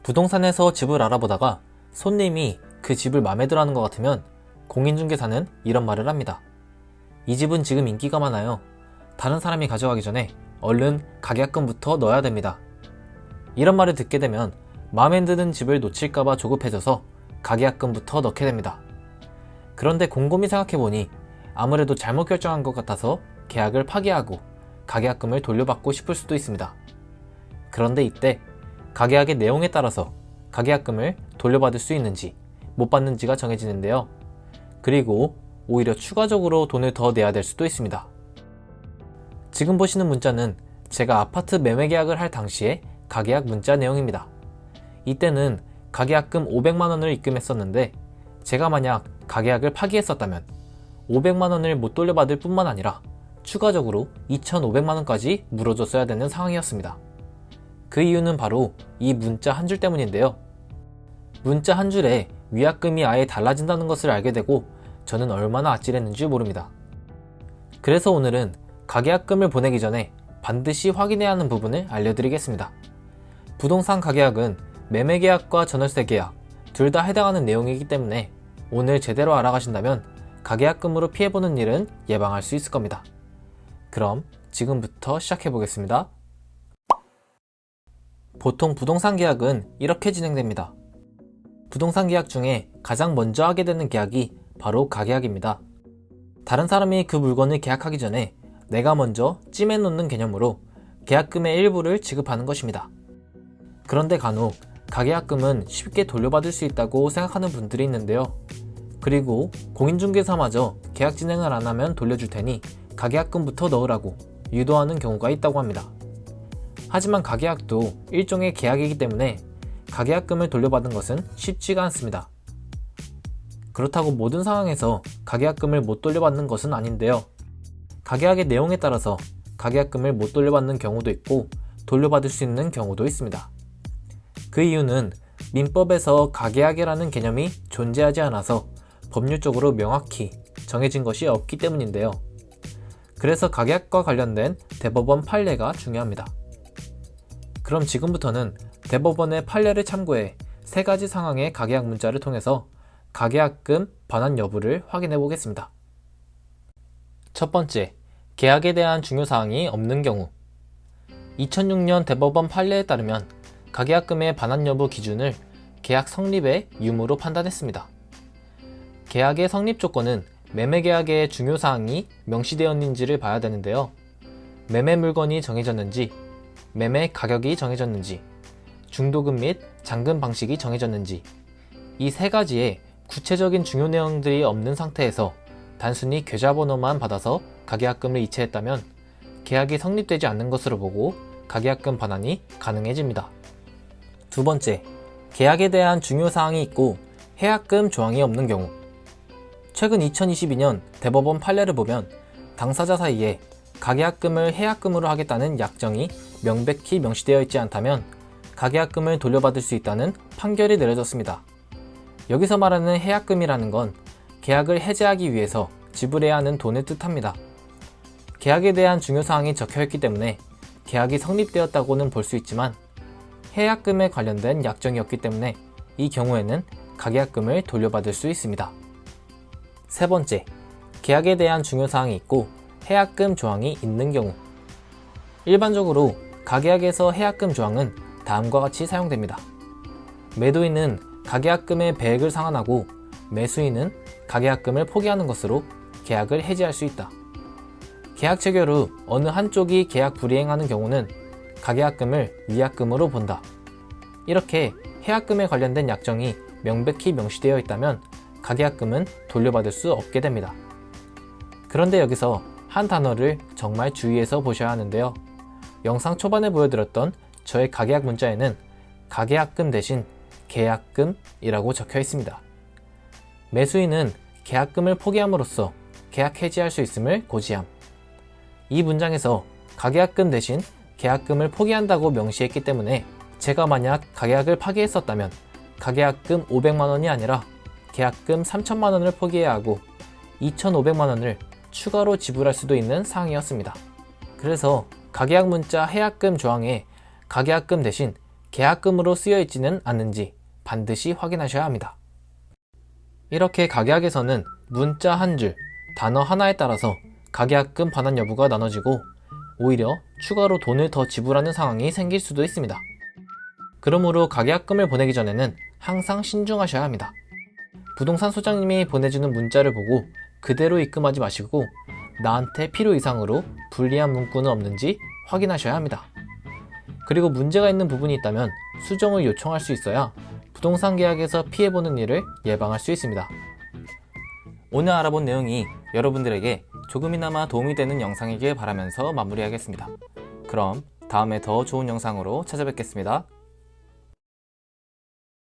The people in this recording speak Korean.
부동산에서 집을 알아보다가 손님이 그 집을 마음에 들어 하는 것 같으면 공인중개사는 이런 말을 합니다. 이 집은 지금 인기가 많아요. 다른 사람이 가져가기 전에 얼른 가계약금부터 넣어야 됩니다. 이런 말을 듣게 되면 마음에 드는 집을 놓칠까봐 조급해져서 가계약금부터 넣게 됩니다. 그런데 곰곰이 생각해보니 아무래도 잘못 결정한 것 같아서 계약을 파기하고 가계약금을 돌려받고 싶을 수도 있습니다. 그런데 이때 가계약의 내용에 따라서 가계약금을 돌려받을 수 있는지 못 받는지가 정해지는데요. 그리고 오히려 추가적으로 돈을 더 내야 될 수도 있습니다. 지금 보시는 문자는 제가 아파트 매매 계약을 할 당시의 가계약 문자 내용입니다. 이때는 가계약금 500만원을 입금했었는데 제가 만약 가계약을 파기했었다면 500만원을 못 돌려받을 뿐만 아니라 추가적으로 2,500만원까지 물어줬어야 되는 상황이었습니다. 그 이유는 바로 이 문자 한 줄 때문인데요. 문자 한 줄에 위약금이 아예 달라진다는 것을 알게 되고 저는 얼마나 아찔했는지 모릅니다. 그래서 오늘은 가계약금을 보내기 전에 반드시 확인해야 하는 부분을 알려드리겠습니다. 부동산 가계약은 매매계약과 전월세 계약 둘 다 해당하는 내용이기 때문에 오늘 제대로 알아가신다면 가계약금으로 피해보는 일은 예방할 수 있을 겁니다. 그럼 지금부터 시작해보겠습니다. 보통 부동산 계약은 이렇게 진행됩니다. 부동산 계약 중에 가장 먼저 하게 되는 계약이 바로 가계약입니다. 다른 사람이 그 물건을 계약하기 전에 내가 먼저 찜해 놓는 개념으로 계약금의 일부를 지급하는 것입니다. 그런데 간혹 가계약금은 쉽게 돌려받을 수 있다고 생각하는 분들이 있는데요. 그리고 공인중개사마저 계약 진행을 안 하면 돌려줄 테니 가계약금부터 넣으라고 유도하는 경우가 있다고 합니다. 하지만 가계약도 일종의 계약이기 때문에 가계약금을 돌려받는 것은 쉽지가 않습니다. 그렇다고 모든 상황에서 가계약금을 못 돌려받는 것은 아닌데요. 가계약의 내용에 따라서 가계약금을 못 돌려받는 경우도 있고 돌려받을 수 있는 경우도 있습니다. 그 이유는 민법에서 가계약이라는 개념이 존재하지 않아서 법률적으로 명확히 정해진 것이 없기 때문인데요. 그래서 가계약과 관련된 대법원 판례가 중요합니다. 그럼 지금부터는 대법원의 판례를 참고해 세 가지 상황의 가계약 문자를 통해서 가계약금 반환 여부를 확인해 보겠습니다. 첫 번째, 계약에 대한 중요사항이 없는 경우. 2006년 대법원 판례에 따르면 가계약금의 반환 여부 기준을 계약 성립의 유무로 판단했습니다. 계약의 성립 조건은 매매계약의 중요사항이 명시되었는지를 봐야 되는데요. 매매 물건이 정해졌는지, 매매 가격이 정해졌는지, 중도금 및 잔금 방식이 정해졌는지, 이 세 가지의 구체적인 중요 내용들이 없는 상태에서 단순히 계좌번호만 받아서 가계약금을 이체했다면 계약이 성립되지 않는 것으로 보고 가계약금 반환이 가능해집니다. 두 번째, 계약에 대한 중요사항이 있고 해약금 조항이 없는 경우. 최근 2022년 대법원 판례를 보면 당사자 사이에 가계약금을 해약금으로 하겠다는 약정이 명백히 명시되어 있지 않다면 가계약금을 돌려받을 수 있다는 판결이 내려졌습니다. 여기서 말하는 해약금이라는 건 계약을 해지하기 위해서 지불해야 하는 돈을 뜻합니다. 계약에 대한 중요사항이 적혀있기 때문에 계약이 성립되었다고는 볼 수 있지만 해약금에 관련된 약정이 없기 때문에 이 경우에는 가계약금을 돌려받을 수 있습니다. 세 번째, 계약에 대한 중요사항이 있고 해약금 조항이 있는 경우. 일반적으로 가계약에서 해약금 조항은 다음과 같이 사용됩니다. 매도인은 가계약금의 배액을 상환하고 매수인은 가계약금을 포기하는 것으로 계약을 해지할 수 있다. 계약 체결 후 어느 한쪽이 계약 불이행하는 경우는 가계약금을 위약금으로 본다. 이렇게 해약금에 관련된 약정이 명백히 명시되어 있다면 가계약금은 돌려받을 수 없게 됩니다. 그런데 여기서 한 단어를 정말 주의해서 보셔야 하는데요. 영상 초반에 보여드렸던 저의 가계약 문자에는 가계약금 대신 계약금이라고 적혀 있습니다. 매수인은 계약금을 포기함으로써 계약 해지할 수 있음을 고지함. 이 문장에서 가계약금 대신 계약금을 포기한다고 명시했기 때문에 제가 만약 가계약을 파기했었다면 가계약금 500만원이 아니라 계약금 3천만원을 포기해야 하고 2,500만원을 추가로 지불할 수도 있는 사항이었습니다. 그래서 가계약 문자 해약금 조항에 가계약금 대신 계약금으로 쓰여 있지는 않는지 반드시 확인하셔야 합니다. 이렇게 가계약에서는 문자 한 줄, 단어 하나에 따라서 가계약금 반환 여부가 나눠지고 오히려 추가로 돈을 더 지불하는 상황이 생길 수도 있습니다. 그러므로 가계약금을 보내기 전에는 항상 신중하셔야 합니다. 부동산 소장님이 보내주는 문자를 보고 그대로 입금하지 마시고 나한테 필요 이상으로 불리한 문구는 없는지 확인하셔야 합니다. 그리고 문제가 있는 부분이 있다면 수정을 요청할 수 있어야 부동산 계약에서 피해보는 일을 예방할 수 있습니다. 오늘 알아본 내용이 여러분들에게 조금이나마 도움이 되는 영상이길 바라면서 마무리하겠습니다. 그럼 다음에 더 좋은 영상으로 찾아뵙겠습니다.